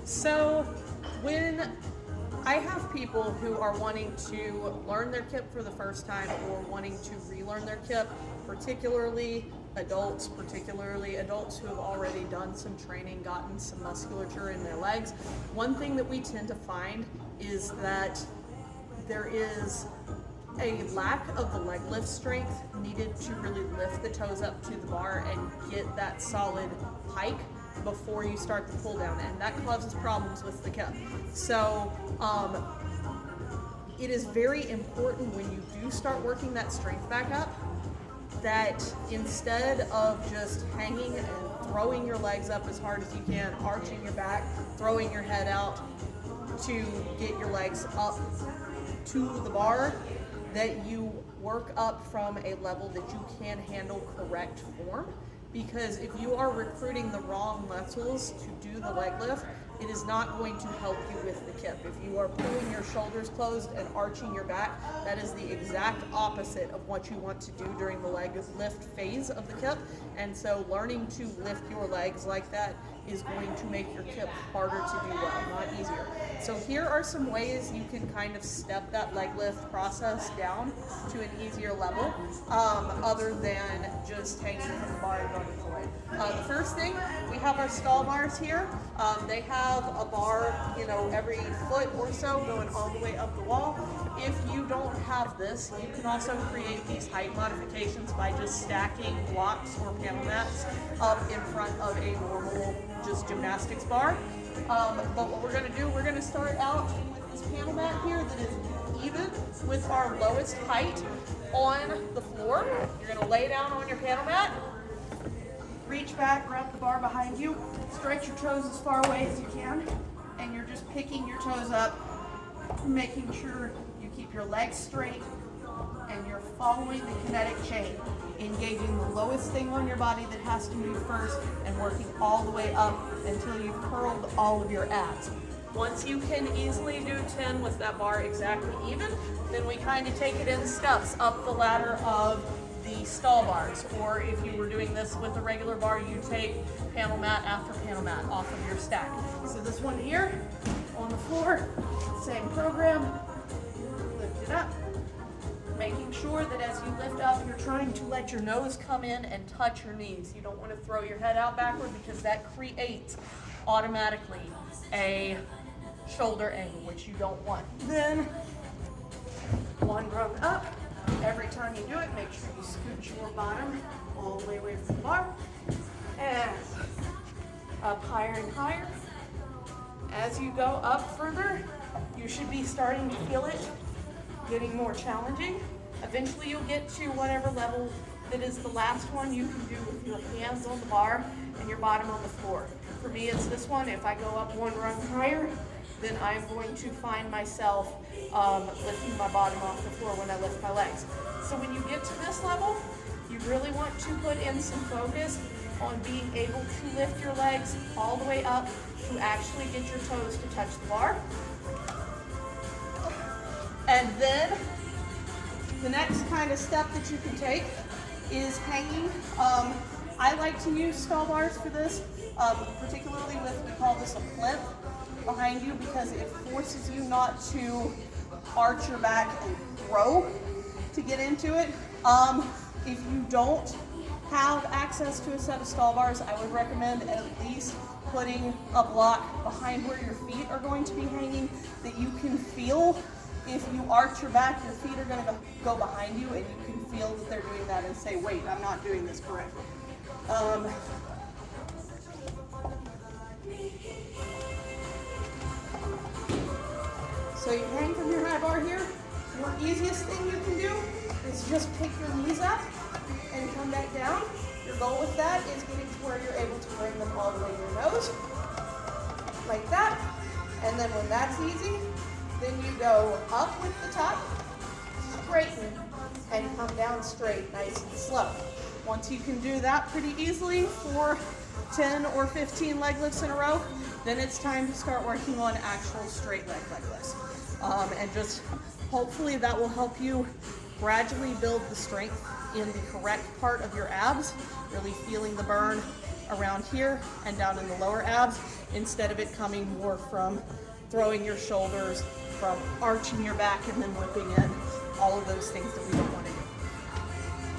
So when I have people who are wanting to learn their KIP for the first time or wanting to relearn their KIP, particularly adults who have already done some training, gotten some musculature in their legs, one thing that we tend to find is that there is a lack of the leg lift strength needed to really lift the toes up to the bar and get that solid hike before you start the pull down, and that causes problems with the KIP. So it is very important when you do start working that strength back up that instead of just hanging and throwing your legs up as hard as you can, arching your back, throwing your head out to get your legs up to the bar, that you work up from a level that you can handle correct form. Because if you are recruiting the wrong muscles to do the leg lift, it is not going to help you with the KIP. If you are pulling your shoulders closed and arching your back, that is the exact opposite of what you want to do during the leg lift phase of the KIP. And so learning to lift your legs like that is going to make your KIP harder to do well, not easier. So here are some ways you can kind of step that leg lift process down to an easier level, other than just hanging from the bar and going forward. The first thing, we have our stall bars here. They have a bar, every foot or so going all the way up the wall. If you don't have this, you can also create these height modifications by just stacking blocks or panel mats up in front of a normal just gymnastics bar. But what we're going to do, we're going to start out with this panel mat here that is even with our lowest height on the floor. You're going to lay down on your panel mat, reach back, grab the bar behind you, stretch your toes as far away as you can, and you're just picking your toes up, making sure you keep your legs straight and you're following the kinetic chain, engaging the lowest thing on your body that has to move first and working all the way up until you've curled all of your abs. Once you can easily do 10 with that bar exactly even, then we kind of take it in steps up the ladder of the stall bars. Or if you were doing this with a regular bar, you take panel mat after panel mat off of your stack. So this one here on the floor, same program, lift it up. Making sure that as you lift up, you're trying to let your nose come in and touch your knees. You don't want to throw your head out backward because that creates automatically a shoulder angle, which you don't want. Then, one rung up. Every time you do it, make sure you scoot your bottom all the way away from the bar. And up higher and higher. As you go up further, you should be starting to feel it getting more challenging. Eventually you'll get to whatever level that is the last one you can do with your hands on the bar and your bottom on the floor. For me, it's this one. If I go up one rung higher, then I'm going to find myself lifting my bottom off the floor when I lift my legs. So when you get to this level, you really want to put in some focus on being able to lift your legs all the way up to actually get your toes to touch the bar. And then the next kind of step that you can take is hanging. I like to use stall bars for this, particularly with, we call this a plinth behind you, because it forces you not to arch your back and throw to get into it. If you don't have access to a set of stall bars, I would recommend at least putting a block behind where your feet are going to be hanging that you can feel. If you arch your back, your feet are going to go behind you, and you can feel that they're doing that and say, wait, I'm not doing this correctly. So you hang from your high bar here. Your easiest thing you can do is just pick your knees up and come back down. Your goal with that is getting to where you're able to bring them all the way to your nose, like that. And then when that's easy, then you go up with the top, straighten, and come down straight, nice and slow. Once you can do that pretty easily for 10 or 15 leg lifts in a row, then it's time to start working on actual straight leg lifts. And just hopefully that will help you gradually build the strength in the correct part of your abs, really feeling the burn around here and down in the lower abs, instead of it coming more from throwing your shoulders, from arching your back and then whipping in, all of those things that we don't want to do.